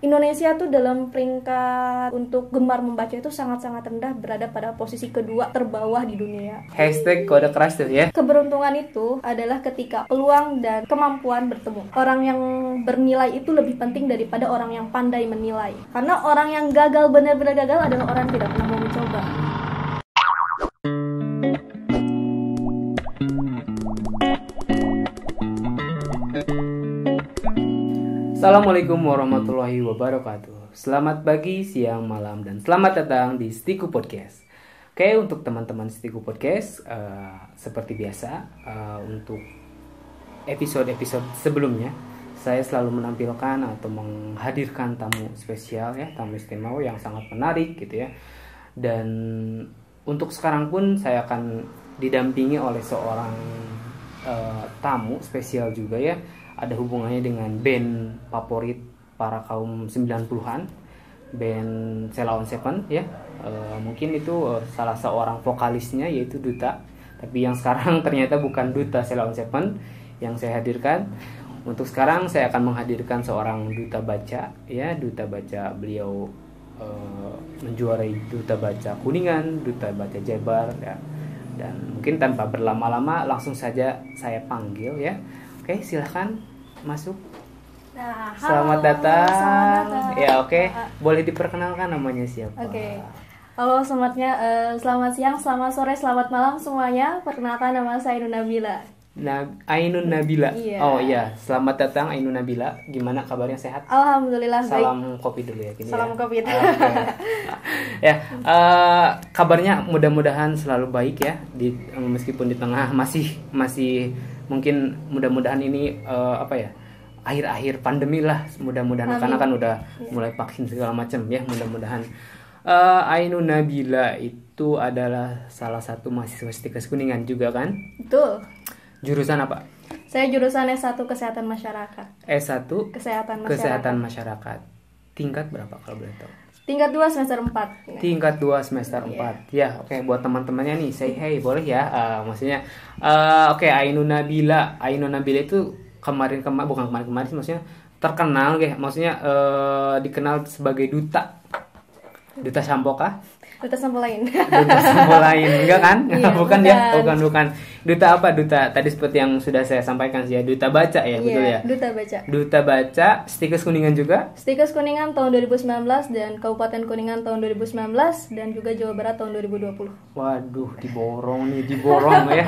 Indonesia tuh dalam peringkat untuk gemar membaca itu sangat-sangat rendah, berada pada posisi kedua terbawah di dunia. Hashtag kode keras tuh ya. Keberuntungan itu adalah ketika peluang dan kemampuan bertemu. Orang yang bernilai itu lebih penting daripada orang yang pandai menilai. Karena orang yang gagal, benar-benar gagal adalah orang yang tidak pernah mau mencoba. Assalamualaikum warahmatullahi wabarakatuh. Selamat pagi, siang, malam, dan selamat datang di Stiku Podcast. Oke, untuk teman-teman Stiku Podcast, seperti biasa, untuk episode-episode sebelumnya, saya selalu menampilkan atau menghadirkan tamu spesial ya, tamu istimewa yang sangat menarik gitu ya. Dan untuk sekarang pun saya akan didampingi oleh seorang tamu spesial juga ya. Ada hubungannya dengan band favorit para kaum 90-an, band Sheila on 7 ya. Mungkin itu salah seorang vokalisnya yaitu Duta. Tapi yang sekarang ternyata bukan Duta Sheila on 7 yang saya hadirkan. Untuk sekarang saya akan menghadirkan seorang duta baca ya, duta baca. Beliau menjuarai duta baca Kuningan, duta baca Jabar ya. Dan mungkin tanpa berlama-lama langsung saja saya panggil ya. Oke, silahkan masuk. Nah, Selamat datang. Selamat datang. Ya, oke. Boleh diperkenalkan namanya siapa? Oke. Halo, selamat siang, selamat sore, selamat malam semuanya. Perkenalkan, nama saya Ainun Nabila. Ainun Nabila. Iya. Oh iya, selamat datang Ainun Nabila. Gimana kabarnya, sehat? Alhamdulillah baik. Salam kopi dulu ya gini. Salam ya. kopi. Okay. Ya, kabarnya mudah-mudahan selalu baik ya. Meskipun di tengah masih mungkin mudah-mudahan ini akhir-akhir pandemi lah, mudah-mudahan. Karena kan udah mulai vaksin segala macam ya, mudah-mudahan. Ainun Nabila itu adalah salah satu mahasiswa Stikes Kuningan juga kan? Betul. Jurusan apa? Saya jurusan S1 Kesehatan Masyarakat. S1 Kesehatan Masyarakat. Tingkat berapa kalau boleh tahu? Tingkat 2 semester 4. Tingkat 2 semester 4. Ya, oke, buat teman-temannya nih, say hey boleh ya. Maksudnya oke, Ainun Nabila itu kemarin maksudnya terkenal ya. Maksudnya dikenal sebagai duta sampo kah? Duta sampo lain. Duta sampo lain enggak kan? Iya, bukan. Duta apa? Duta tadi seperti yang sudah saya sampaikan sih ya, duta baca ya, betul ya? Duta baca Stikes Kuningan juga. Stikes Kuningan tahun 2019 dan Kabupaten Kuningan tahun 2019 dan juga Jawa Barat tahun 2020. Waduh, diborong ya.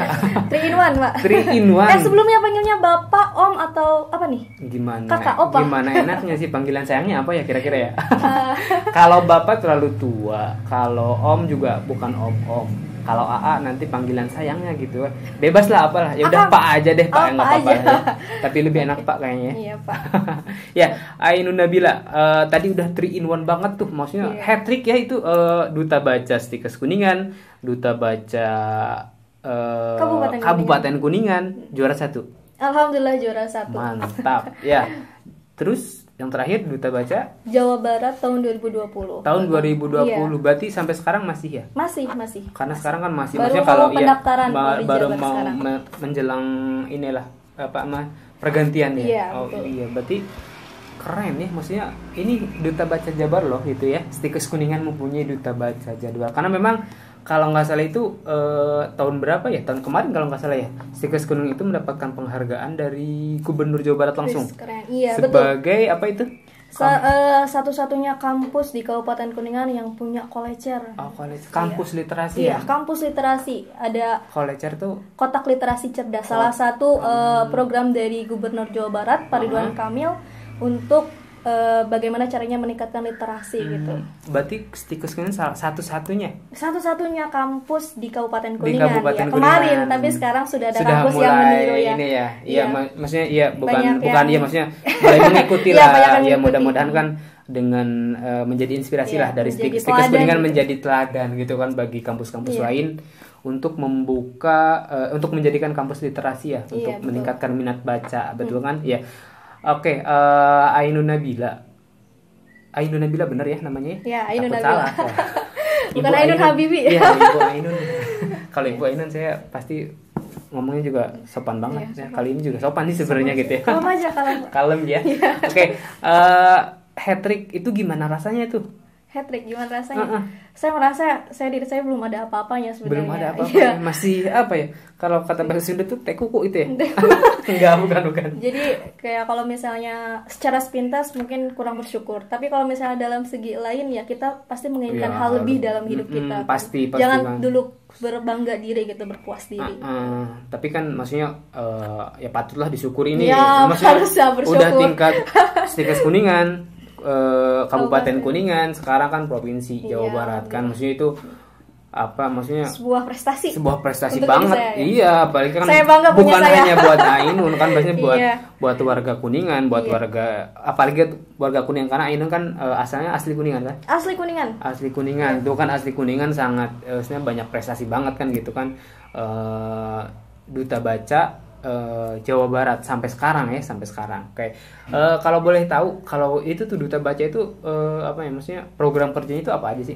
3 in 1, Pak. 3 in 1. Sebelumnya panggilnya Bapak, Om atau apa nih? Gimana? Kakak, Opa. Gimana enaknya sih panggilan sayangnya apa ya kira-kira ya? Kalau Bapak terlalu tua, kalau Om juga bukan om. Kalau AA nanti panggilan sayangnya gitu. Bebas lah apalah. Ya udah Pak aja deh, Pak, enggak apa-apa ya. Tapi lebih enak Pak kayaknya. Iya, Pak. Ya, Ainun Nabila tadi udah 3 in 1 banget tuh. Maksudnya hat trick ya itu, duta baca Stikes Kuningan, duta baca Kabupaten Kuningan, juara 1. Alhamdulillah juara 1. Mantap. Ya. Terus yang terakhir duta baca Jawa Barat tahun 2020. Tahun 2020. Iya. Berarti sampai sekarang masih ya? Masih. Karena sekarang kan masih baru maksudnya kalau pendaftaran baru mau sekarang. menjelang inilah pergantian ya. Iya, Oh betul. iya, berarti keren ya, maksudnya ini duta baca Jabar loh gitu ya. Stikes Kuningan mempunyai duta baca Jabar. Karena memang kalau nggak salah itu tahun berapa ya? Tahun kemarin kalau nggak salah ya. Stikes Kuningan itu mendapatkan penghargaan dari Gubernur Jawa Barat langsung. Keren. Iya, sebagai betul. apa itu? Satu-satunya kampus di Kabupaten Kuningan yang punya kolecer. Kampus literasi ya? Iya, kampus literasi. Ada kolecer tuh kotak literasi cerdas. Salah satu program dari Gubernur Jawa Barat, Pak Ridwan Kamil, untuk bagaimana caranya meningkatkan literasi gitu. Berarti Stikes Kuningan satu-satunya kampus di Kabupaten Kuningan. Kabupaten Kuningan. Kemarin, tapi sekarang sudah ada kampus yang meniru ya. Ini ya. Iya, maksudnya iya bukan yang, maksudnya mulai mengikuti iya, lah. Ya mudah-mudahan kan dengan menjadi inspirasi lah dari Stikes Kuningan gitu. Menjadi teladan gitu kan bagi kampus-kampus lain untuk membuka untuk menjadikan kampus literasi ya, untuk meningkatkan minat baca, betul kan? Iya. Oke, Ainun Nabila benar ya namanya? Ya, Ainun Nabila. Salah. Bukan Ainun Habibi. Iya, Ibu Ainun. Kalau Ibu Ainun saya pasti ngomongnya juga sopan banget. Ya, kali ini juga sopan sih sebenarnya gitu ya. Kalem aja. Kalem ya. Oke, hat-trick itu gimana rasanya tuh? Hat-trick gimana rasanya? Saya merasa diri saya belum ada apa-apanya sebenarnya. Belum ada apa-apa. Masih apa ya? Kalau kata bahasa Sunda tuh tekuku itu ya. Enggak, bukan. Jadi kayak kalau misalnya secara sepintas mungkin kurang bersyukur. Tapi kalau misalnya dalam segi lain ya kita pasti menginginkan hal lebih dalam hidup kita. Pasti. Jangan dulu berbangga diri gitu, berpuas diri. Tapi kan maksudnya ya patutlah disyukuri ini. Ya, maksudnya harusnya bersyukur. Udah tingkat Stikes Kuningan. Kabupaten Kuningan, sekarang kan provinsi Jawa Barat kan, maksudnya itu apa, maksudnya sebuah prestasi banget. Iya, apalagi kan saya bangga bukan punya hanya buat Ainun kan, biasanya buat Iya. warga Kuningan, buat warga, apalagi warga Kuningan, karena Ainun kan asalnya asli Kuningan kan. Asli Kuningan. Itu kan asli Kuningan, sangat sebenarnya banyak prestasi banget kan gitu kan. Duta Baca Jawa Barat sampai sekarang. Kayak kalau boleh tahu, kalau itu tuh Duta Baca itu apa ya, maksudnya program kerjanya itu apa aja sih?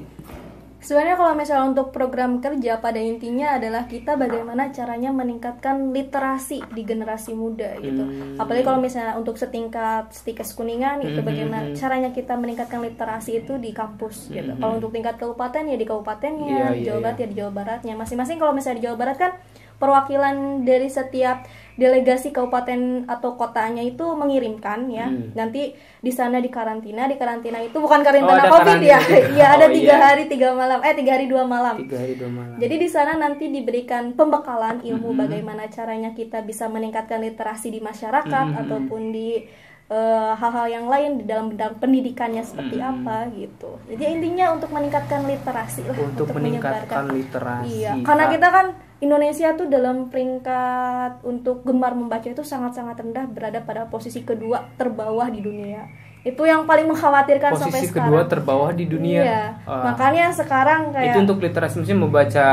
Sebenarnya kalau misalnya untuk program kerja pada intinya adalah kita bagaimana caranya meningkatkan literasi di generasi muda gitu. Apalagi kalau misalnya untuk setingkat Stikes Kuningan itu bagaimana caranya kita meningkatkan literasi itu di kampus gitu. Kalau untuk tingkat kabupaten ya di kabupatennya, Jawa Barat ya di Jawa Baratnya. Masing-masing kalau misalnya di Jawa Barat kan perwakilan dari setiap delegasi kabupaten atau kotanya itu mengirimkan ya. Nanti di sana di karantina itu bukan karantina Covid ya. Iya, ada 3 hari 3 malam. 3 hari 2 malam. 3 hari 2 malam. Jadi di sana nanti diberikan pembekalan ilmu bagaimana caranya kita bisa meningkatkan literasi di masyarakat ataupun di hal-hal yang lain di dalam bidang pendidikannya seperti apa gitu. Jadi intinya untuk meningkatkan literasi lah, untuk meningkatkan literasi. Iya, karena kita kan Indonesia tuh dalam peringkat untuk gemar membaca itu sangat-sangat rendah, berada pada posisi kedua terbawah di dunia. Itu yang paling mengkhawatirkan sampai sekarang. Posisi kedua terbawah di dunia. Iya. Makanya sekarang kayak itu untuk literasi, maksudnya membaca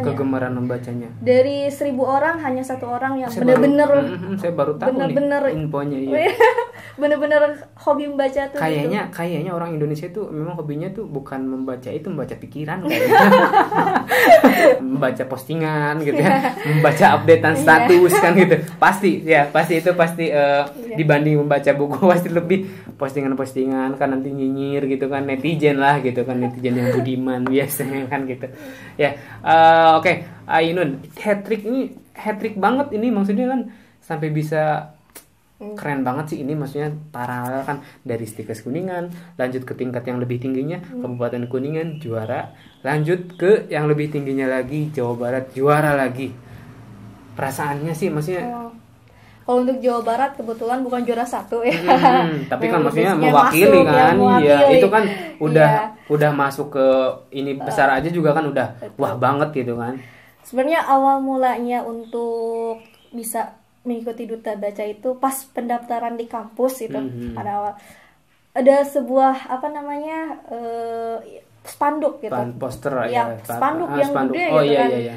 kegemaran membacanya. Dari 1000 orang hanya 1 orang yang benar-benar saya baru tahu nih infonya. Iya. Bener-bener hobi membaca tuh. Kayaknya orang Indonesia itu memang hobinya tuh bukan membaca, itu membaca pikiran kayaknya. Membaca postingan gitu ya, membaca updatean status kan gitu. Pasti itu dibanding membaca buku pasti lebih postingan kan, nanti nyinyir gitu kan, netizen yang budiman biasanya kan gitu. Ya, oke. Ainun, hat-trick banget ini, maksudnya kan sampai bisa keren banget sih ini, maksudnya paralel kan dari Stikes Kuningan lanjut ke tingkat yang lebih tingginya Kabupaten Kuningan juara, lanjut ke yang lebih tingginya lagi Jawa Barat juara lagi. Perasaannya sih maksudnya kalau untuk Jawa Barat kebetulan bukan juara 1 ya. Tapi kan maksudnya mewakili kan. Iya, itu kan udah masuk ke ini besar aja juga kan udah wah banget gitu kan. Sebenarnya awal mulanya untuk bisa mengikuti Duta Baca itu pas pendaftaran di kampus itu. Pada awal ada sebuah spanduk gitu. Poster spanduk yang gede gitu kan. Iya.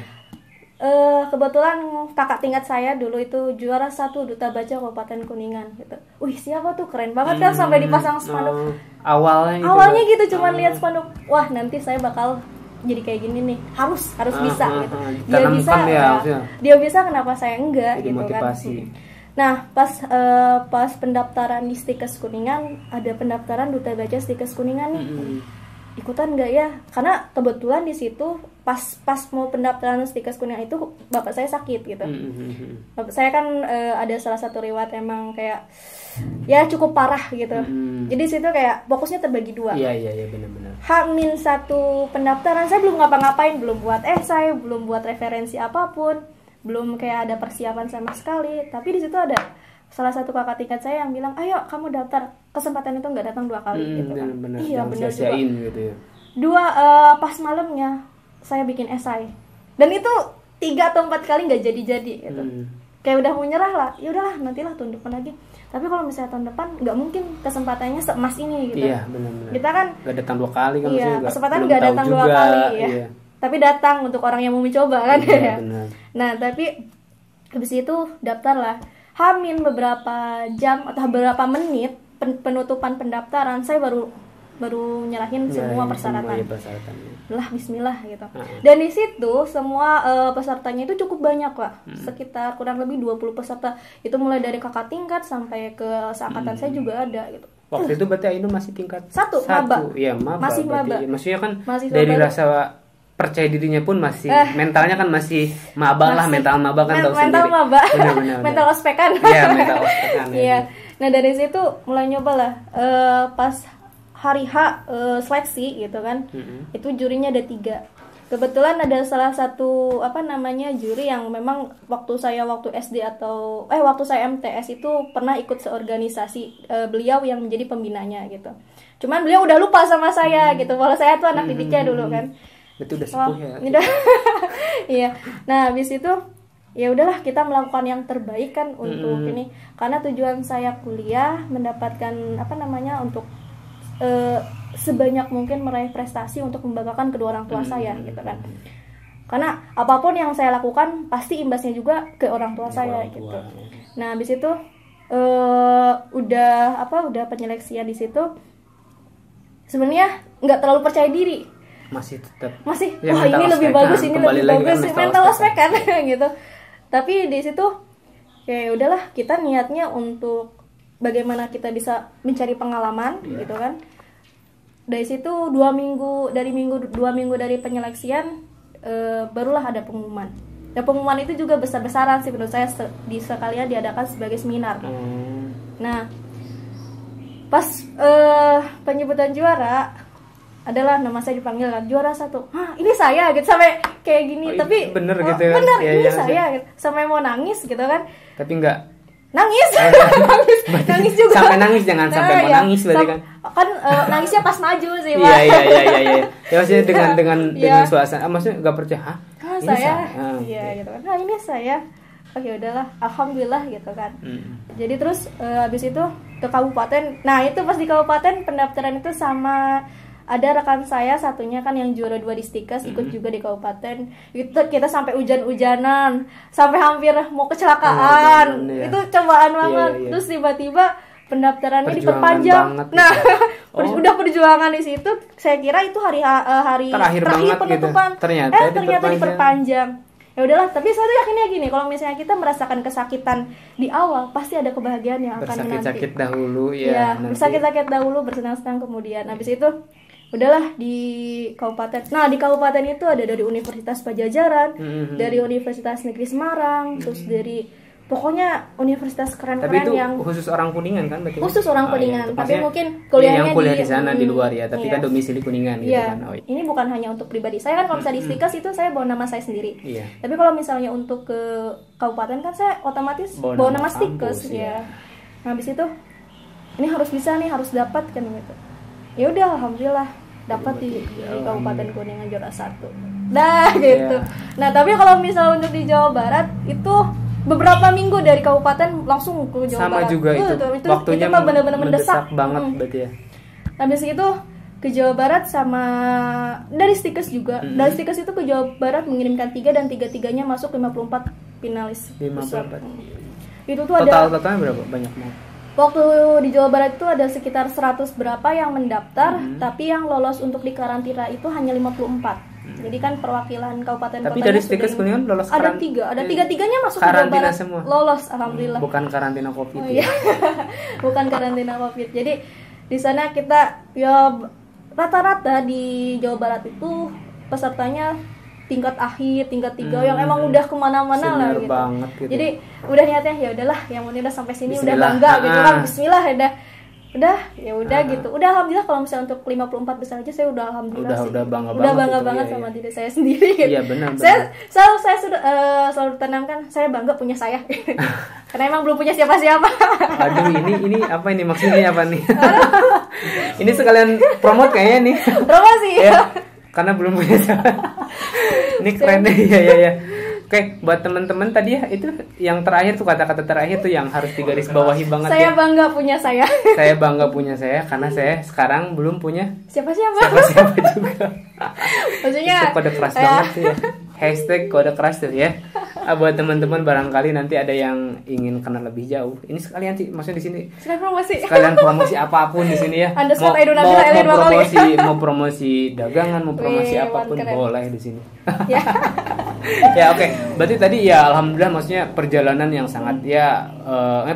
Kebetulan kakak tingkat saya dulu itu juara 1 Duta Baca Kabupaten Kuningan gitu. Wih, siapa tuh, keren banget kan sampai dipasang spanduk. Awalnya gitu cuman lihat spanduk, wah nanti saya bakal jadi kayak gini nih, harus bisa gitu. Dia bisa kenapa saya enggak gitu motivasi. Kan. Nah, pas pendaftaran di Stikes Kuningan, ada pendaftaran Duta Baca Stikes Kuningan nih. Ikutan nggak ya? Karena kebetulan di situ pas mau pendaftaran Stikes Kuningan itu bapak saya sakit gitu. Bapak saya kan ada salah satu riwayat emang kayak ya cukup parah gitu. Jadi situ kayak fokusnya terbagi 2. Iya benar-benar. H-1 pendaftaran saya belum ngapa-ngapain, belum buat esai, belum buat referensi apapun, belum kayak ada persiapan sama sekali. Tapi di situ ada salah satu kakak tingkat saya yang bilang, ayo kamu daftar, kesempatan itu nggak datang 2 kali gitu kan. Iya benar juga. Gitu ya. 2 pas malamnya saya bikin esai, dan itu 3 atau 4 kali nggak jadi gitu. Kayak udah mau nyerah lah, ya udahlah nantilah tahun depan lagi. Tapi kalau misalnya tahun depan nggak mungkin kesempatannya seemas ini gitu. Iya benar-benar. Kita kan nggak datang 2 kali kan. Iya, kesempatan nggak datang 2 kali ya. Iya. Tapi datang untuk orang yang mau mencoba kan. Iya, benar. Nah tapi habis itu daftar lah. Hamin beberapa jam atau beberapa menit penutupan pendaftaran, saya baru baru nyerahin semua persyaratan. Semua persyaratannya. Lah Bismillah gitu. Dan di situ semua pesertanya itu cukup banyak lah, sekitar kurang lebih 20 peserta. Itu mulai dari kakak tingkat sampai ke seangkatan saya juga ada gitu. Waktu itu berarti Ainun masih tingkat satu. Maba. Iya, maba. Masih maba. Maksudnya kan Mahasiswa dari baru. rasa percaya dirinya pun masih mentalnya kan masih maba lah, mental maba kan tahu mental sendiri. maba. Benar. Mental ospekan. Iya, mental ospekan. Iya. Nah, dari situ mulai nyoba lah pas hari H seleksi gitu kan. Itu jurinya ada 3. Kebetulan ada salah satu juri yang memang waktu saya SD atau waktu saya MTS itu pernah ikut seorganisasi, beliau yang menjadi pembinanya gitu. Cuman beliau udah lupa sama saya gitu. Walau saya tuh anak didiknya dulu kan. Itu udah sepuh ya. Iya. Nah, habis itu ya udahlah kita melakukan yang terbaik kan untuk ini, karena tujuan saya kuliah mendapatkan untuk sebanyak mungkin meraih prestasi untuk membanggakan kedua orang tua saya gitu kan. Karena apapun yang saya lakukan pasti imbasnya juga ke orang tua saya gitu. Nah, habis itu udah penyeleksian di situ. Sebenarnya nggak terlalu percaya diri. Masih Ya, wah ini lebih bagus, ini lebih bagus, mental ospek kan gitu. Tapi di situ ya udahlah, kita niatnya untuk bagaimana kita bisa mencari pengalaman gitu kan. Dari situ 2 minggu dari penyeleksian barulah ada pengumuman. Dan pengumuman itu juga besar-besaran sih menurut saya, sekalian diadakan sebagai seminar. Nah, pas penyebutan juara adalah nama saya dipanggil kan, juara 1. Hah, ini saya gitu, sampai kayak gini. Tapi bener gitu kan. Bener, ya, ini saya gitu. Sampai mau nangis gitu kan. Tapi enggak nangis juga, sampai nangis, jangan sampai mau nangis berarti kan. Nangisnya pas maju sih, Pak. Iya. Ya maksudnya dengan suasana, maksudnya enggak percaya, ini saya. Iya gitu kan. Nah, ini saya. Oh ya udahlah, alhamdulillah gitu kan. Jadi terus habis itu ke kabupaten. Nah, itu pas di kabupaten pendaftaran itu sama ada rekan saya satunya kan yang juara 2 di Stikes, ikut juga di kabupaten. Itu kita sampai hujan-hujanan, sampai hampir mau kecelakaan. Itu cobaan banget. Terus tiba-tiba pendaftarannya diperpanjang. Nah, udah perjuangan di situ. Saya kira itu hari terakhir penutupan. Gitu. Ternyata diperpanjang. Ya udahlah, tapi saya tuh yakinnya gini, kalau misalnya kita merasakan kesakitan di awal, pasti ada kebahagiaan yang akan menanti. Bersakit-sakit dahulu ya. Bersakit-sakit dahulu, bersenang-senang kemudian. Habis itu udahlah di kabupaten. Nah, di kabupaten itu ada dari Universitas Pajajaran, dari Universitas Negeri Semarang, terus dari pokoknya universitas keren-keren. Tapi itu yang khusus orang Kuningan kan berarti? Khusus orang Kuningan, tapi mungkin kuliahnya yang kuliah di sana di luar ya, tapi kan domisili Kuningan gitu kan. Ini bukan hanya untuk pribadi. Saya kan kalau misalnya di Stikes itu saya bawa nama saya sendiri. Tapi kalau misalnya untuk ke kabupaten kan saya otomatis bawa nama Stikes ya. Nah, habis itu ini harus bisa nih, harus dapat kan gitu. Ya udah, alhamdulillah dapat di Kabupaten Kuningan juara 1. Nah, gitu. Nah, tapi kalau misalnya untuk di Jawa Barat itu beberapa minggu dari kabupaten langsung ke Jawa Barat. Sama juga itu. Waktunya itu benar-benar mendesak banget berarti ya. Habis itu ke Jawa Barat sama dari Stikes juga. Dari Stikes itu ke Jawa Barat mengirimkan 3 dan 3-3-nya masuk 54 finalis. 54. Itu tuh ada totalnya berapa? Banyak banget. Waktu di Jawa Barat itu ada sekitar 100 berapa yang mendaftar, tapi yang lolos untuk dikarantina itu hanya 54. Jadi kan perwakilan kabupaten kotanya. Tapi dari Stikes Kuningan lolos ada 3, ada 3-3-nya masuk ke Jawa Barat semua. Lolos, alhamdulillah. Bukan karantina Covid. Iya. Bukan karantina Covid. Jadi di sana kita ya rata-rata di Jawa Barat itu pesertanya tingkat akhir, tingkat 3 yang emang udah kemana-mana lah gitu. Gitu. Jadi udah niatnya ya udahlah, yang penting udah sampai sini udah bangga gitu kan. Bismillah ya udah gitu. Udah alhamdulillah kalau misalnya untuk 54 besar aja saya udah alhamdulillah sih. Udah bangga banget sama diri saya sendiri. Iya benar. Saya sudah selalu tenangkan, saya bangga punya saya. Karena emang belum punya siapa-siapa. Aduh, ini apa ini maksudnya apa nih? Ini sekalian promote kayaknya nih. Promosi. Ya, karena belum punya siapa. Ini keren deh ya. Oke, buat teman-teman tadi ya, itu yang terakhir tuh kata-kata terakhir tuh yang harus digaris bawahi banget. Saya bangga punya saya. Saya bangga punya saya karena saya sekarang belum punya siapa-siapa juga. Maksudnya itu kode keras banget tuh ya. Hashtag kode keras tuh ya. Buat teman-teman barangkali nanti ada yang ingin kenal lebih jauh. Ini sekalian sih, maksudnya di sini. Sekalian promosi apapun di sini ya. Mau promosi dagangan, mau promosi apapun keren. Boleh di sini. Ya. Ya oke. Berarti tadi ya alhamdulillah maksudnya perjalanan yang sangat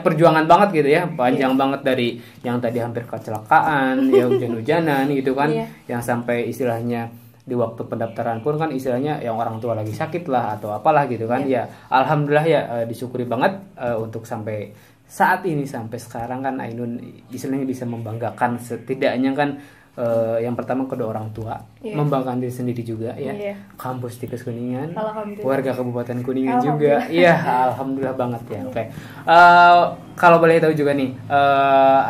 perjuangan banget gitu ya. Panjang banget dari yang tadi hampir kecelakaan, ya hujan-hujanan gitu kan. Yang sampai istilahnya di waktu pendaftaran pun kan istilahnya yang orang tua lagi sakit lah atau apalah gitu kan. Ya alhamdulillah ya disyukuri banget untuk sampai saat ini, sampai sekarang kan Ainun istilahnya bisa membanggakan setidaknya kan yang pertama kedua orang tua, membanggakan diri sendiri juga ya. Kampus Tikus Kuningan, warga Kabupaten Kuningan juga. Iya, alhamdulillah banget ya. Oke. Kalau boleh tahu juga nih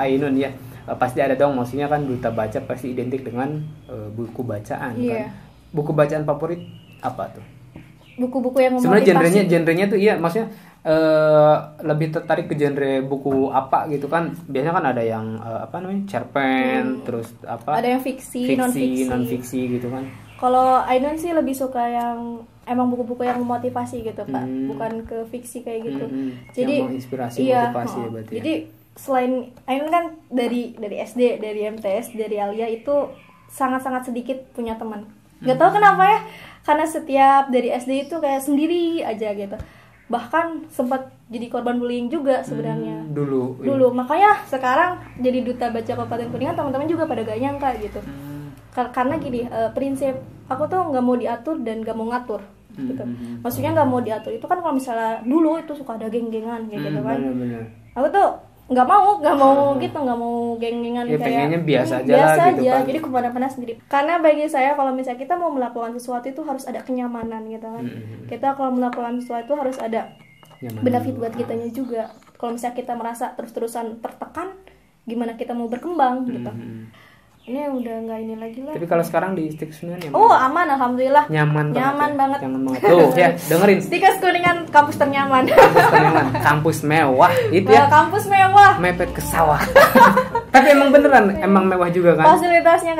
Ainun ya, pasti ada dong, maksudnya kan Duta Baca pasti identik dengan buku bacaan kan. Buku bacaan favorit apa tuh? Buku-buku yang memotivasi. Sebenarnya genrenya tuh maksudnya lebih tertarik ke genre buku apa gitu kan. Biasanya kan ada yang cerpen, terus apa? Ada yang fiksi, non-fiksi gitu kan. Kalau Ainun sih lebih suka yang emang buku-buku yang memotivasi gitu, Pak. Bukan ke fiksi kayak gitu. Jadi yang menginspirasi, motivasi ya berarti. Jadi selain Ainun kan dari SD, dari MTS, dari Alia itu sangat-sangat sedikit punya teman. Gak tahu kenapa ya, karena setiap dari SD itu kayak sendiri aja gitu. Bahkan sempat jadi korban bullying juga sebenarnya. Dulu. Makanya sekarang jadi Duta Baca Kabupaten Kuningan, teman-teman juga pada gak nyangka gitu. Karena gini, prinsip aku tuh nggak mau diatur dan nggak mau ngatur. Gitu. Maksudnya nggak mau diatur itu kan kalau misalnya dulu itu suka ada geng-gengan kayak gitu kan. Bener. Aku tuh nggak mau gitu, nggak mau geng-gengan ya, kayak biasa aja gitu kan. Jadi kemana-mana sendiri. Karena bagi saya kalau misalnya kita mau melakukan sesuatu itu harus ada kenyamanan gitu kan. Kita kalau melakukan sesuatu harus ada benefit buat kitanya juga. Kalau misalnya kita merasa terus-terusan tertekan, gimana kita mau berkembang gitu. Ini udah nggak ini lagi lah. Tapi kalau sekarang di Tikus Kuningan aman alhamdulillah. Nyaman banget. Tuh ya, dengerin. Tikus Kuningan kampus ternyaman. Kampus mewah itu ya. Kampus mewah. Mepet ke sawah. Tapi emang beneran, emang mewah juga kan. Fasilitasnya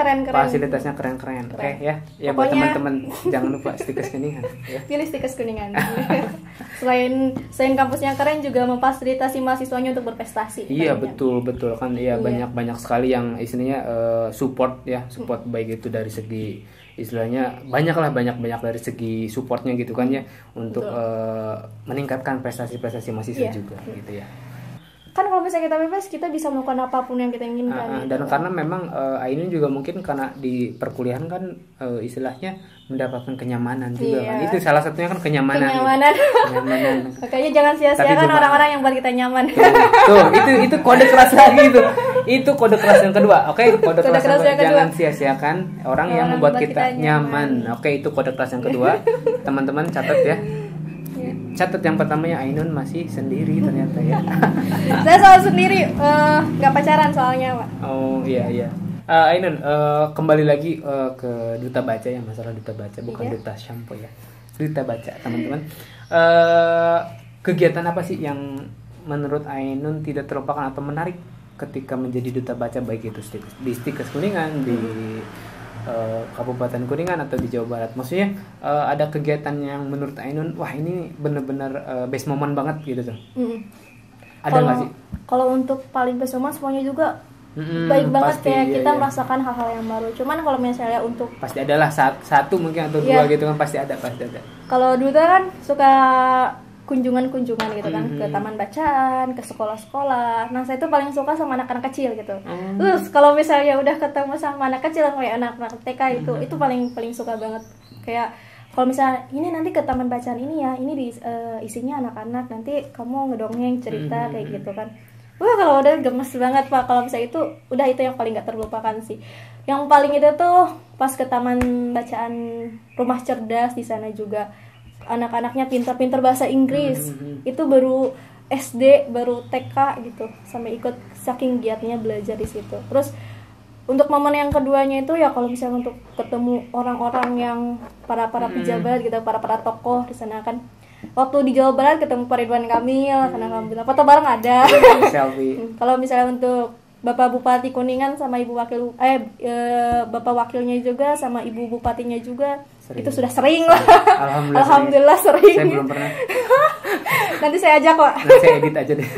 keren-keren. Oke ya. Ya buat teman-teman jangan lupa Tikus Kuningan ya. Pilih Tikus Kuningan. Selain kampusnya keren juga memfasilitasi mahasiswanya untuk berprestasi. Iya, betul kan. Iya, banyak sekali yang istilahnya support baik itu dari segi istilahnya banyak dari segi supportnya gitu kan ya untuk meningkatkan prestasi mahasiswa juga gitu ya. Kan kalau misalnya kita bebas, kita bisa melakukan apapun yang kita inginkan. Dan karena memang Ainun juga mungkin karena di perkuliahan kan istilahnya mendapatkan kenyamanan juga kan. Itu salah satunya kan kenyamanan. Kenyamanan. Makanya jangan sia-siakan orang-orang yang buat kita nyaman. Tuh, itu kode keras lagi itu. Itu kode keras yang kedua. Oke, kode keras yang kedua. Jangan sia-siakan orang yang membuat kita nyaman. Oke, itu kode keras yang kedua. Teman-teman catat ya. Catat yang pertamanya Ainun masih sendiri ternyata ya. Saya selalu sendiri, nggak pacaran soalnya Pak. Oh iya. Ainun kembali lagi ke Duta Baca ya, masalah Duta Baca bukan Duta Shampoo ya. Duta Baca teman-teman. Kegiatan apa sih yang menurut Ainun tidak terlupakan atau menarik ketika menjadi Duta Baca, baik itu di Tikus Kuningan, di Kabupaten Kuningan atau di Jawa Barat? Maksudnya ada kegiatan yang menurut Ainun wah ini benar-benar best moment banget gitu tuh. Ada nggak sih? Kalau untuk paling best moment semuanya juga baik banget pasti, kayak kita merasakan hal-hal yang baru. Cuman kalau misalnya untuk pasti adalah satu mungkin atau dua gitu kan pasti ada. Kalau Duta kan suka kunjungan gitu kan ke taman bacaan, ke sekolah-sekolah. Nah, saya tuh paling suka sama anak-anak kecil gitu. Terus kalau misalnya udah ketemu sama anak kecil kayak anak-anak TK itu paling suka banget. Kayak kalau misalnya ini nanti ke taman bacaan ini ya, ini isinya anak-anak, nanti kamu ngedongeng cerita kayak gitu kan. Wah, kalau udah gemes banget Pak. Kalau misalnya itu udah itu yang paling gak terlupakan sih. Yang paling itu tuh pas ke taman bacaan Rumah Cerdas, di sana juga anak-anaknya pintar-pintar bahasa Inggris. Itu baru SD, baru TK gitu, sampai ikut saking giatnya belajar di situ. Terus untuk momen yang keduanya itu ya kalau misalnya untuk ketemu orang-orang yang para pejabat gitu, para tokoh di sana kan. Waktu di Jawa Barat ketemu Pak Ridwan Kamil, karena alhamdulillah foto bareng ada. Selfie. Kalau misalnya untuk Bapak Bupati Kuningan sama Ibu Wakil Bapak Wakilnya juga sama Ibu Bupatinya juga Sering. itu sudah sering lah. Alhamdulillah sering. Saya belum pernah. Nanti saya ajak kok. Nanti saya edit aja deh.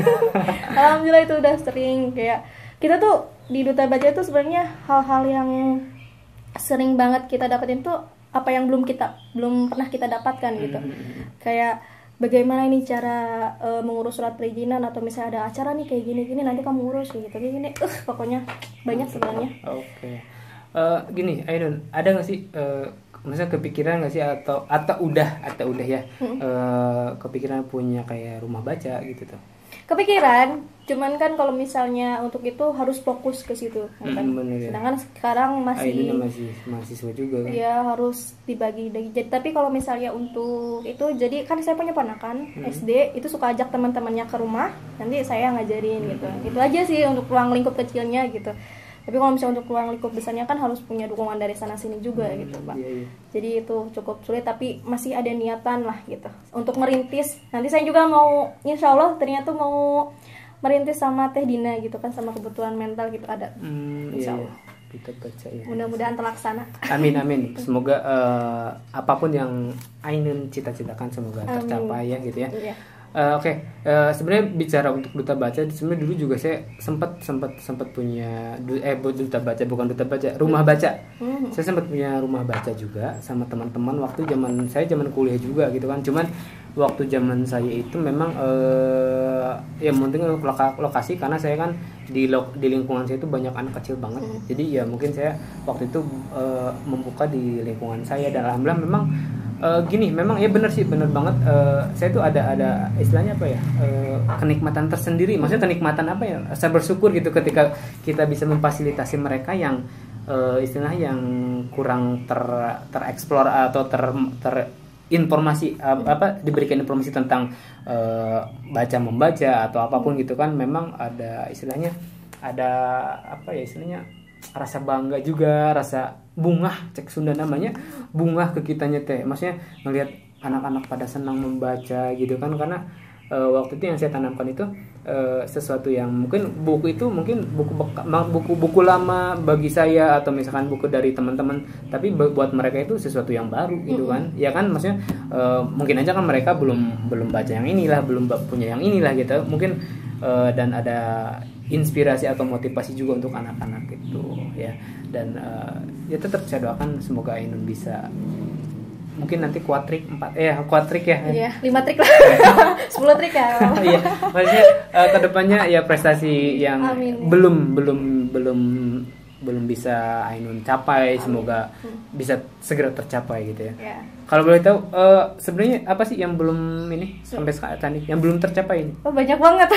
Alhamdulillah itu udah sering. Kayak kita tuh di Duta Baca itu sebenarnya hal-hal yang sering banget kita dapetin tuh apa yang belum pernah kita dapatkan gitu. Kayak bagaimana ini cara mengurus surat perizinan, atau misalnya ada acara nih kayak gini nanti kamu urus kayak gini pokoknya banyak sebenarnya. Oke. Gini Ainun, ada nggak sih maksudnya kepikiran nggak sih atau udah ya kepikiran punya kayak rumah baca gitu tuh? Kepikiran, cuman kan kalau misalnya untuk itu harus fokus ke situ kan. Bener, Sedangkan sekarang masih mahasiswa juga kan. Ya harus dibagi. Jadi tapi kalau misalnya untuk itu, jadi kan saya punya ponakan SD itu suka ajak teman-temannya ke rumah, nanti saya ngajarin gitu. Itu aja sih untuk ruang lingkup kecilnya gitu. Tapi kalau misalnya untuk ruang lingkup besarnya kan harus punya dukungan dari sana sini juga gitu, Pak. Iya. Jadi itu cukup sulit, tapi masih ada niatan lah gitu untuk merintis. Nanti saya juga mau, insya Allah ternyata mau merintis sama Teh Dina gitu kan, sama kebutuhan mental gitu ada. Insya Allah. Duta Baca ya. Mudah-mudahan terlaksana. Amin. Semoga apapun yang Ainun cita-citakan semoga tercapai ya gitu ya. Iya. Oke. Sebenarnya bicara untuk Duta Baca, sebenarnya dulu juga saya sempat punya Duta Baca, bukan Duta Baca, rumah baca. Saya sempat punya rumah baca juga sama teman-teman waktu zaman kuliah juga gitu kan. Cuman waktu zaman saya itu memang ya mungkin lokasi, karena saya kan di lingkungan saya itu banyak anak kecil banget. Jadi ya mungkin saya waktu itu membuka di lingkungan saya, dan alhamdulillah memang gini, memang ya benar banget. Saya tuh ada istilahnya apa ya, kenikmatan tersendiri. Maksudnya kenikmatan apa ya, saya bersyukur gitu ketika kita bisa memfasilitasi mereka yang istilahnya yang kurang tereksplor atau informasi diberikan informasi tentang membaca atau apapun gitu kan. Memang ada istilahnya, ada apa ya istilahnya, rasa bangga juga, rasa bungah, cek Sunda namanya, bungah ke kitanya teh. Maksudnya ngelihat anak-anak pada senang membaca gitu kan, karena waktu itu yang saya tanamkan itu sesuatu yang mungkin buku lama bagi saya, atau misalkan buku dari teman-teman, tapi buat mereka itu sesuatu yang baru gitu kan. Ya kan, maksudnya mungkin aja kan mereka belum baca yang inilah, belum punya yang inilah gitu mungkin, dan ada inspirasi atau motivasi juga untuk anak-anak gitu ya. Dan ya tetap saya doakan semoga Ainun bisa mungkin nanti kuatrik ya. Iya, 5 trik lah. 10 trik ya. Iya, maksudnya kedepannya ya prestasi yang belum bisa Ainun capai, semoga bisa segera tercapai gitu ya. Yeah. Kalau boleh tahu sebenarnya apa sih yang belum ini sampai saat ini yang belum tercapai ini? Oh, banyak banget.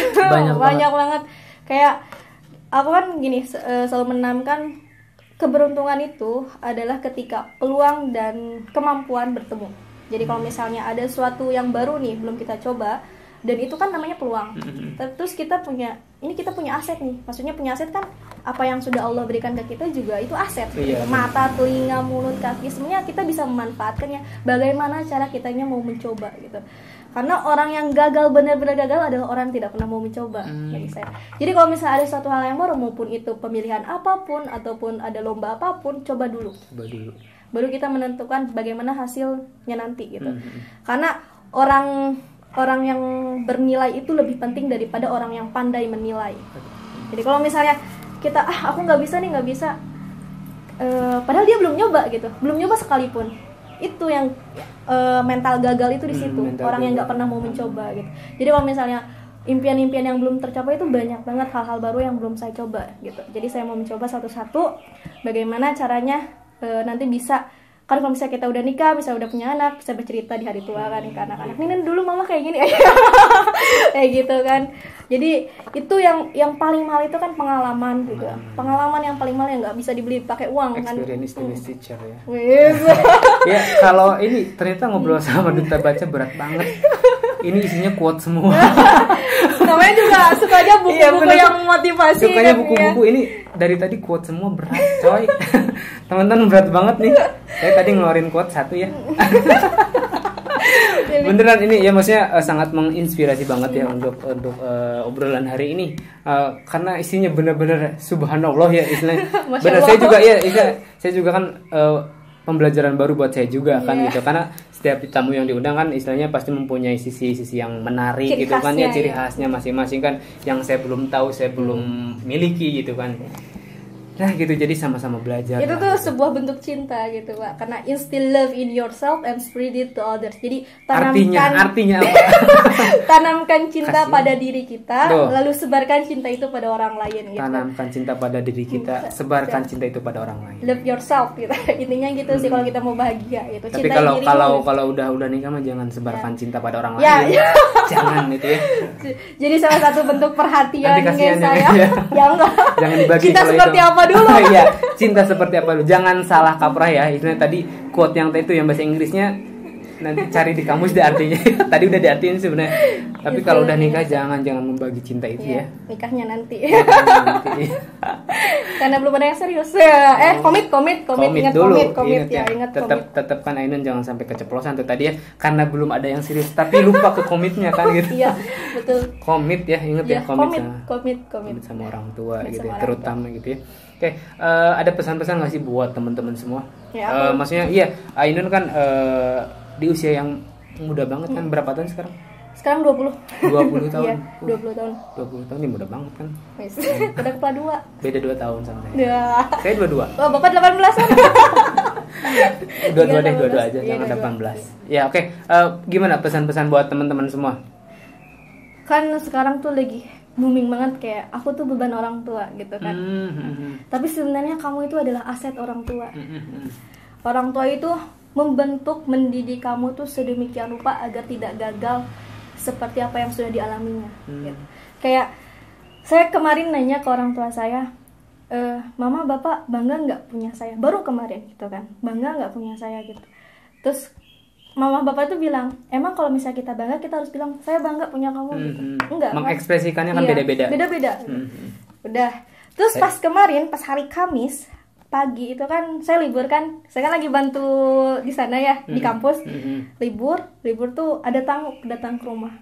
banyak banget. Kayak aku kan gini, selalu menanamkan keberuntungan itu adalah ketika peluang dan kemampuan bertemu. Jadi kalau misalnya ada sesuatu yang baru nih belum kita coba, dan itu kan namanya peluang. Terus kita punya aset nih. Maksudnya punya aset kan apa yang sudah Allah berikan ke kita juga itu aset. Iya, mata, telinga, mulut, kaki, semuanya kita bisa memanfaatkannya. Bagaimana cara kitanya mau mencoba gitu. Karena orang yang gagal, benar-benar gagal adalah orang yang tidak pernah mau mencoba. Jadi kalau misalnya ada suatu hal yang baru, maupun itu pemilihan apapun ataupun ada lomba apapun, coba dulu. Baru kita menentukan bagaimana hasilnya nanti gitu. Karena orang yang bernilai itu lebih penting daripada orang yang pandai menilai. Jadi kalau misalnya kita aku nggak bisa, padahal dia belum nyoba gitu, belum nyoba sekalipun, itu yang mental gagal itu di situ. Orang yang nggak pernah mau mencoba gitu. Jadi kalau misalnya impian-impian yang belum tercapai itu banyak banget hal-hal baru yang belum saya coba gitu. Jadi saya mau mencoba satu-satu bagaimana caranya nanti bisa. Kan kalau misalnya kita udah nikah, bisa udah punya anak, bisa bercerita di hari tua kan ke anak-anak, ini dulu mama kayak gini kayak gitu kan. Jadi itu yang paling mahal itu kan pengalaman gitu. Pengalaman yang paling mahal yang nggak bisa dibeli pakai uang kan. Experience is teacher ya. Ya kalau ini ternyata ngobrol sama Duta Baca berat banget. Ini isinya quote semua. Namanya juga sukanya buku-buku yang motivasi. Sukanya buku-buku ini dari tadi quote semua berat, coy. Teman-teman berat banget nih. Saya tadi ngeluarin quote 1 ya. nih. Beneran ini ya maksudnya sangat menginspirasi banget ya untuk obrolan hari ini. Karena isinya benar-benar subhanallah ya istilahnya. Benar, saya juga kan pembelajaran baru buat saya juga kan gitu, karena setiap tamu yang diundang kan istilahnya pasti mempunyai sisi-sisi yang menarik ciri gitu kan ya, khasnya, ciri khasnya masing-masing kan yang saya belum tahu, saya belum miliki gitu kan. Nah gitu, jadi sama-sama belajar. Itu tuh sebuah bentuk cinta gitu Pak, karena instill love in yourself and spread it to others. Jadi artinya apa? tanamkan cinta Kasih. pada diri kita, Tuh. lalu sebarkan cinta itu pada orang lain gitu. Tanamkan cinta pada diri kita, sebarkan cinta itu pada orang lain. Love yourself gitu. Intinya gitu sih kalau kita mau bahagia gitu. Tapi Cintai kalau dirimu. kalau udah nikah mah jangan sebarkan cinta pada orang Ya, lain. ya. Jangan itu ya. Jadi salah satu bentuk perhatian Nanti kasihan guys ya. saya. Ya enggak. Jangan dibagi Cinta kalau seperti itu. apa dulu? Iya, cinta seperti apa dulu. Jangan salah kaprah ya. Istilahnya tadi quote yang itu yang bahasa Inggrisnya nanti cari di kamus deh artinya. Tadi udah diartiin sebenarnya. Tapi kalau udah nikah jangan membagi cinta itu ya. Nikahnya nanti. Nanti. Karena belum ada yang serius. Komit. Ingat Dulu, komit ingat ya. ingat Tetap kan Ainun jangan sampai keceplosan tuh tadi ya. Karena belum ada yang serius tapi lupa ke komitnya kan gitu. Iya, betul. Komit ya, ingat ya, komit sama orang tua Komit gitu ya, sama orang terutama gitu ya. Oke, ada pesan-pesan nggak sih buat teman-teman semua? Ya, maksudnya iya, Ainun kan di usia yang muda banget kan, berapa tahun sekarang? Sekarang 20. 20 tahun. Iya, 20 tahun. 20 tahun ini muda banget kan. Wes. Udah kepala 2. Beda 2 tahun sama saya. Ya. Saya 22. Oh, Bapak 18-an. 22 aja, Iya, jangan 22. 18. Ya, oke. Gimana pesan-pesan buat teman-teman semua? Kan sekarang tuh lagi booming banget kayak aku tuh beban orang tua gitu kan. Tapi sebenarnya kamu itu adalah aset orang tua. Orang tua itu membentuk, mendidik kamu tuh sedemikian rupa agar tidak gagal seperti apa yang sudah dialaminya. Gitu. Kayak saya kemarin nanya ke orang tua saya, Mama Bapak bangga nggak punya saya? Baru kemarin gitu kan, bangga nggak punya saya gitu. Terus Mama Bapak tuh bilang, emang kalau misalnya kita bangga kita harus bilang saya bangga punya kamu gitu. Enggak. Mengekspresikannya kan Iya, beda-beda. Beda-beda. Udah. Terus pas kemarin, pas hari Kamis pagi itu kan saya libur kan, saya kan lagi bantu di sana ya di kampus. Libur tuh ada tamu datang ke rumah.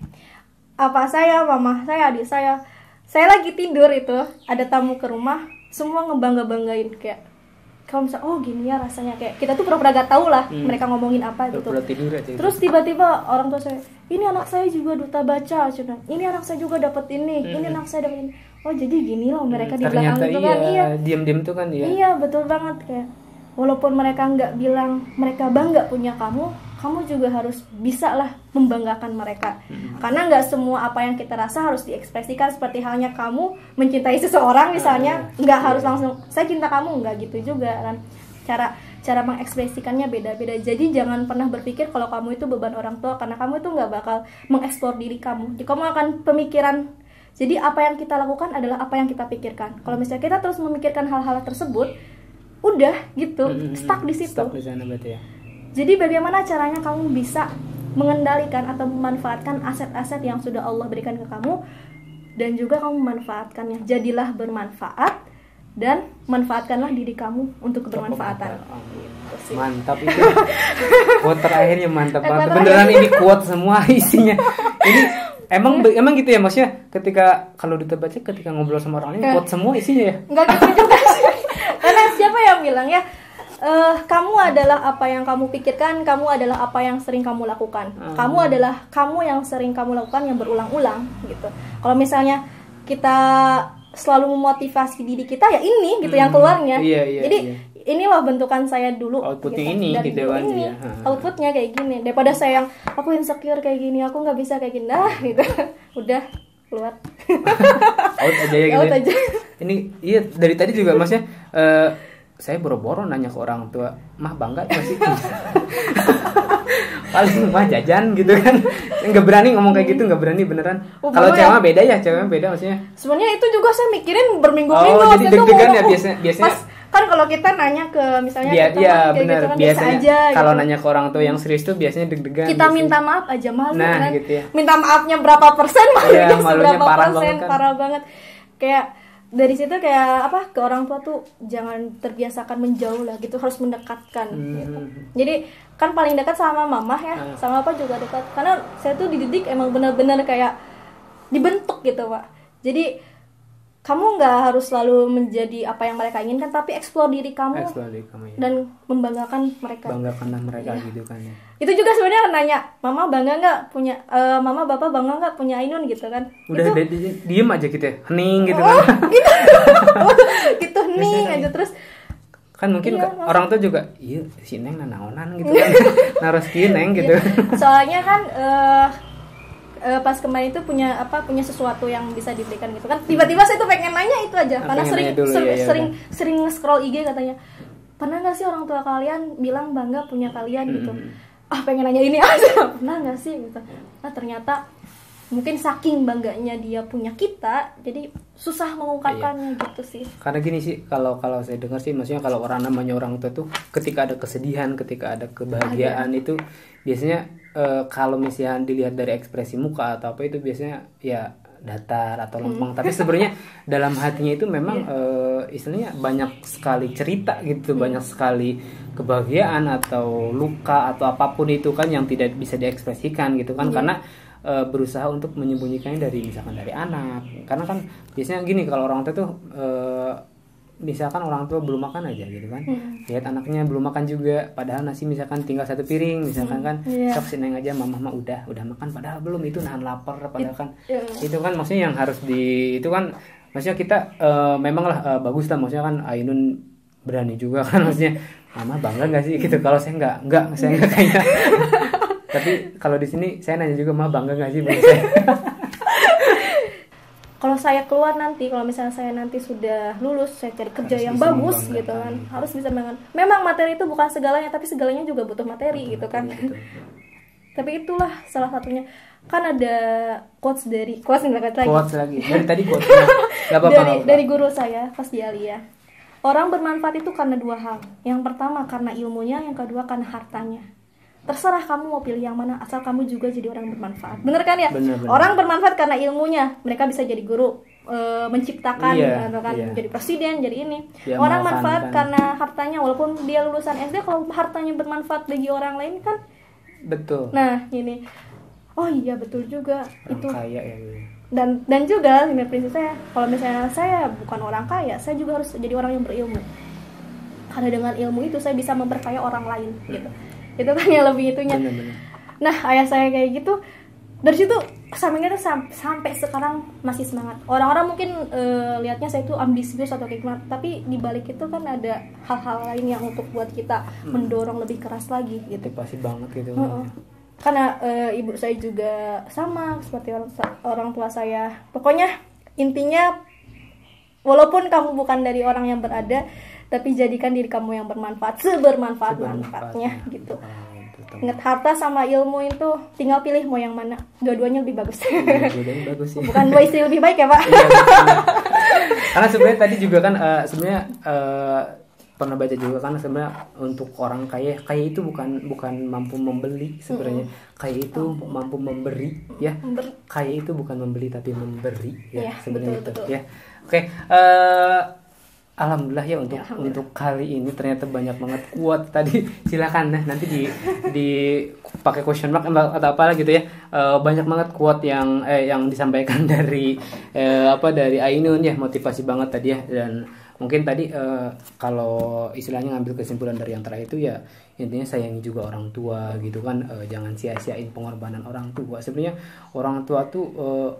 Apa saya, mama saya, adik saya lagi tidur itu ada tamu ke rumah, semua ngebangga-banggain kayak kalau misalnya oh gini ya rasanya, kayak kita tuh pura-pura gak tahu lah mereka ngomongin apa gitu. Tidur aja, Terus tiba-tiba orang tua saya, ini anak saya juga duta baca, ini anak saya juga dapat ini anak saya dapat ini. Oh jadi gini loh mereka di belakang itu kan. Iya, diam-diam tuh kan ya. Iya betul banget, kayak walaupun mereka nggak bilang mereka bangga punya kamu juga harus bisa lah membanggakan mereka. Karena nggak semua apa yang kita rasa harus diekspresikan, seperti halnya kamu mencintai seseorang misalnya, nggak harus langsung saya cinta kamu, nggak gitu juga kan. Cara mengekspresikannya beda-beda. Jadi jangan pernah berpikir kalau kamu itu beban orang tua, karena kamu itu nggak bakal mengeksplor diri kamu. Jadi kamu akan pemikiran. Jadi apa yang kita lakukan adalah apa yang kita pikirkan. Kalau misalnya kita terus memikirkan hal-hal tersebut, udah gitu, stuck di situ. Stuck di sana berarti ya. Jadi bagaimana caranya kamu bisa mengendalikan atau memanfaatkan aset-aset yang sudah Allah berikan ke kamu, dan juga kamu memanfaatkannya. Jadilah bermanfaat dan manfaatkanlah diri kamu untuk kebermanfaatan. Mantap itu. Quote terakhirnya mantap banget. Beneran ini quote semua isinya. Ini Emang gitu ya, maksudnya ketika kalau dibaca ketika ngobrol sama orang lain quote semua isinya ya? Enggak gitu juga sih. Karena siapa yang bilang ya, kamu adalah apa yang kamu pikirkan, kamu adalah apa yang sering kamu lakukan. Kamu adalah kamu yang sering kamu lakukan yang berulang-ulang gitu. Kalau misalnya kita selalu memotivasi diri kita ya ini gitu yang keluarnya. Iya, jadi ini loh bentukan saya dulu outputnya gitu. ini Dan gitu kan ini ya. outputnya kayak gini, daripada saya yang aku insecure kayak gini, aku nggak bisa kayak gini gitu. Udah keluar out aja ya gitu out aja. Ini iya dari tadi juga maksudnya saya boro-boro nanya ke orang tua, mah bangga nggak sih? Paling mah jajan gitu kan, nggak berani ngomong kayak gitu, nggak berani beneran. Kalau cewek mah beda ya, cewek mah beda maksudnya. Sebenarnya itu juga saya mikirin berminggu-minggu. Oh jadi deg-degan ya biasanya. Kan kalau kita nanya ke misalnya iya benar, gitu kan, biasanya aja, kalau gitu. Nanya ke orang tua yang serius tuh biasanya deg-degan. Kita minta maaf aja malu nah, kan. Gitu ya. Minta maafnya berapa persen, malunya malunya seberapa parah persen, banget kan. Parah banget. Kayak dari situ kayak apa, ke orang tua tuh jangan terbiasakan menjauh lah gitu, harus mendekatkan gitu. Jadi kan paling dekat sama mama ya, sama apa juga dekat, karena saya tuh dididik emang benar-benar kayak dibentuk gitu Pak. Jadi kamu nggak harus selalu menjadi apa yang mereka inginkan, tapi explore diri kamu, ya. Dan membanggakan mereka. Banggakanlah mereka gitu kan ya. Itu juga sebenarnya nanya, mama bangga nggak punya, mama bapak bangga nggak punya Ainun gitu kan? Udah itu, diem aja gitu ya, hening gitu kan. Gitu, gitu hening aja terus. Kan mungkin orang tuh juga, iya si Neng nanaonan gitu kan, naros kieu Neng gitu. Soalnya kan pas kemarin itu punya sesuatu yang bisa diberikan gitu kan, tiba-tiba saya tuh pengen nanya itu aja, karena sering nge-scroll IG katanya, pernah nggak sih orang tua kalian bilang bangga punya kalian gitu. Pengen nanya ini aja, pernah nggak sih gitu. Nah ternyata mungkin saking bangganya dia punya kita, jadi susah mengungkapkannya gitu sih. Karena gini sih, kalau saya dengar sih, maksudnya kalau namanya orang tua tuh ketika ada kesedihan, ketika ada kebahagiaan itu biasanya kalau misalnya dilihat dari ekspresi muka atau apa itu biasanya ya datar atau lempeng, tapi sebenarnya dalam hatinya itu memang istilahnya banyak sekali cerita gitu, banyak sekali kebahagiaan atau luka atau apapun itu kan yang tidak bisa diekspresikan gitu kan, karena berusaha untuk menyembunyikannya dari misalkan dari anak. Karena kan biasanya gini, kalau orang tua tuh misalkan orang tua belum makan aja gitu kan, lihat anaknya belum makan juga, padahal nasi misalkan tinggal 1 piring misalkan kan, sok si Neng aja, mama mah udah makan, padahal belum, itu nahan lapar, padahal kan itu kan maksudnya yang harus itu kan maksudnya kita memang lah bagus lah, maksudnya kan Ainun berani juga kan, maksudnya mama bangga nggak sih gitu. Kalau saya nggak kayaknya. Tapi kalau di sini saya nanya juga, mama bangga nggak sih buat saya? Kalau saya keluar nanti, kalau misalnya saya nanti sudah lulus, saya cari kerja harus yang bagus gitu kan, harus bisa banget. Memang materi itu bukan segalanya, tapi segalanya juga butuh materi gitu kan. Tapi itulah salah satunya. Kan ada quotes lagi. Dari tadi quotes. Dari guru saya pas di Alia. Orang bermanfaat itu karena 2 hal. Yang pertama karena ilmunya, yang kedua karena hartanya. Terserah kamu mau pilih yang mana, asal kamu juga jadi orang bermanfaat. Bener kan ya? Bener. Orang bermanfaat karena ilmunya, mereka bisa jadi guru, menciptakan, jadi presiden, jadi ini. Ya, orang manfaat karena hartanya, walaupun dia lulusan SD, kalau hartanya bermanfaat bagi orang lain kan. Betul. Nah ini, oh iya betul juga orang itu. Kaya ya. Dan juga ini prinsip saya, kalau misalnya saya bukan orang kaya, saya juga harus jadi orang yang berilmu. Karena dengan ilmu itu saya bisa memperkaya orang lain gitu. Itu kan yang lebih itunya. Bener. Nah ayah saya kayak gitu, dari situ sampingnya tuh sampai sekarang masih semangat. Orang-orang mungkin lihatnya saya itu ambisius atau kayak gimana, tapi di balik itu kan ada hal-hal lain yang untuk buat kita mendorong lebih keras lagi gitu. Pasti banget gitu. Karena ibu saya juga sama seperti orang tua saya. Pokoknya intinya, walaupun kamu bukan dari orang yang berada, tapi jadikan diri kamu yang bermanfaat, sebermanfaat-manfaatnya gitu. Ingat, harta sama ilmu itu tinggal pilih mau yang mana. Dua-duanya lebih bagus. Dua-duanya bagus sih. Bukan 2 istri lebih baik ya Pak. Karena sebenarnya tadi juga kan sebenarnya pernah baca juga kan, sebenarnya untuk orang kaya itu bukan mampu membeli sebenarnya. Kaya itu mampu memberi ya. Kaya itu bukan membeli tapi memberi ya, sebenarnya betul. Ya. Oke, alhamdulillah ya untuk kali ini ternyata banyak banget quote tadi. Silakan nanti di pakai question mark atau apalah gitu ya. Banyak banget quote yang disampaikan dari dari Ainun ya, motivasi banget tadi ya. Dan mungkin tadi kalau istilahnya ngambil kesimpulan dari yang terakhir itu ya, intinya sayangi juga orang tua gitu kan. Jangan sia-siain pengorbanan orang tua. Sebenarnya orang tua tuh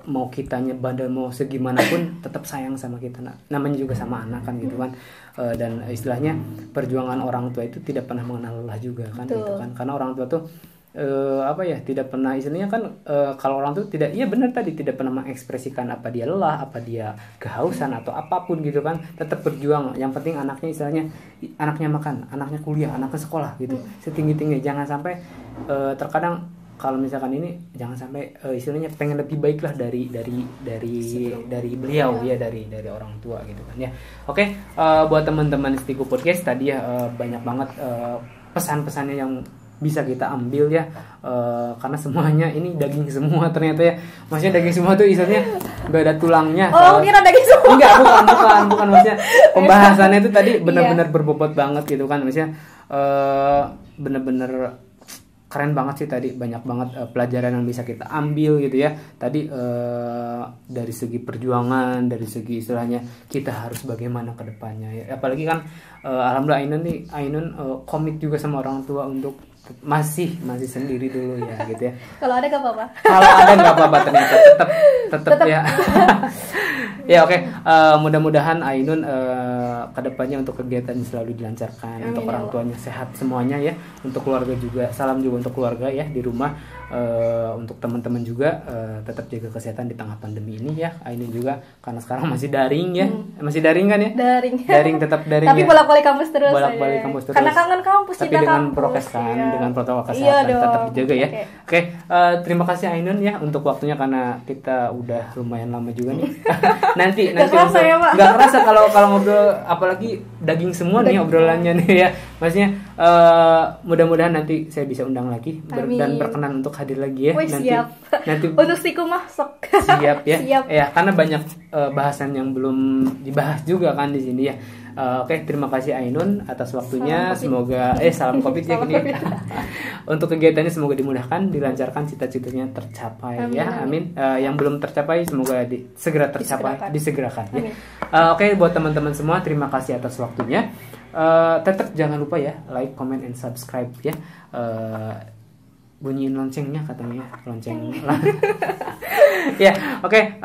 mau kitanya bandel mau segimana pun tetap sayang sama kita. Namanya juga sama anak kan gitu kan. Dan istilahnya perjuangan orang tua itu tidak pernah mengenal lelah juga kan. Gitu kan. Karena orang tua tuh tidak pernah, istilahnya kan kalau orang tuh tidak, iya benar tadi, tidak pernah mengekspresikan apa dia lelah, apa dia kehausan atau apapun gitu kan, tetap berjuang. Yang penting anaknya, istilahnya anaknya makan, anaknya kuliah, anaknya sekolah gitu, setinggi-tinggi. Jangan sampai terkadang kalau misalkan ini jangan sampai istilahnya pengen lebih baik lah dari beliau ya, dari orang tua gitu kan ya. Oke, buat teman-teman Stiku Podcast tadi ya, banyak banget pesan-pesannya yang bisa kita ambil ya, karena semuanya ini daging semua ternyata ya. Maksudnya daging semua tuh isinya nggak ada tulangnya. Oh, kira daging semua. Enggak, bukan maksudnya pembahasannya itu tadi benar-benar berbobot banget gitu kan, maksudnya benar-benar keren banget sih tadi, banyak banget pelajaran yang bisa kita ambil gitu ya. Tadi dari segi perjuangan, dari segi istilahnya kita harus bagaimana ke depannya ya. Apalagi kan alhamdulillah Ainun komit juga sama orang tua untuk masih sendiri dulu ya gitu ya. Kalau ada gak apa-apa. Kalau ada nggak apa-apa, ternyata tetap ya. Ya oke. Mudah-mudahan Ainun kedepannya untuk kegiatan selalu dilancarkan. Amin, untuk orang tuanya sehat semuanya ya, untuk keluarga juga, salam juga untuk keluarga ya di rumah. Untuk teman-teman juga tetap jaga kesehatan di tengah pandemi ini ya. Ainun juga karena sekarang masih daring ya. Masih daring kan ya? Daring tetap daring. Tapi ya. bolak-balik kampus terus. Bolak-balik kampus terus. Karena kangen kampus, tapi dengan prokes kan, dengan protokol kesehatan tetap dijaga ya. Oke, terima kasih Ainun ya untuk waktunya, karena kita udah lumayan lama juga nih. nanti nggak kerasa kalau ngobrol, apalagi daging semua nih obrolannya nih ya. Maksudnya mudah-mudahan nanti saya bisa undang lagi dan berkenan untuk hadir lagi ya. Nanti untuk siku masuk. Siap ya. Ya, karena banyak bahasan yang belum dibahas juga kan di sini ya. Oke, terima kasih Ainun atas waktunya. Semoga salam Covid ya gini. Untuk kegiatannya semoga dimudahkan, dilancarkan, cita-citanya tercapai ya. Amin. Yang belum tercapai semoga segera tercapai, disegerakan ya. Oke, buat teman-teman semua terima kasih atas waktunya. Tetap jangan lupa ya like, comment, and subscribe ya. Bunyiin loncengnya katanya, lonceng. Ya, oke.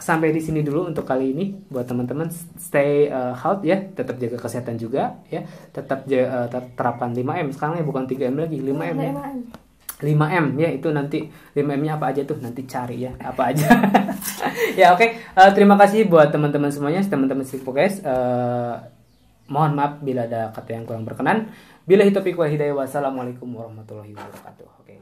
Sampai di sini dulu untuk kali ini. Buat teman-teman stay healthy ya, tetap jaga kesehatan juga ya. Tetap terapkan 5M sekarang ya, bukan 3M lagi, 5M ya. 5M ya, itu nanti 5M-nya apa aja tuh nanti cari ya, apa aja. Ya, oke. Terima kasih buat teman-teman semuanya, teman-teman Stiku guys. Mohon maaf bila ada kata yang kurang berkenan. Billahi taufiq wal hidayah. Wassalamualaikum warahmatullahi wabarakatuh. Oke,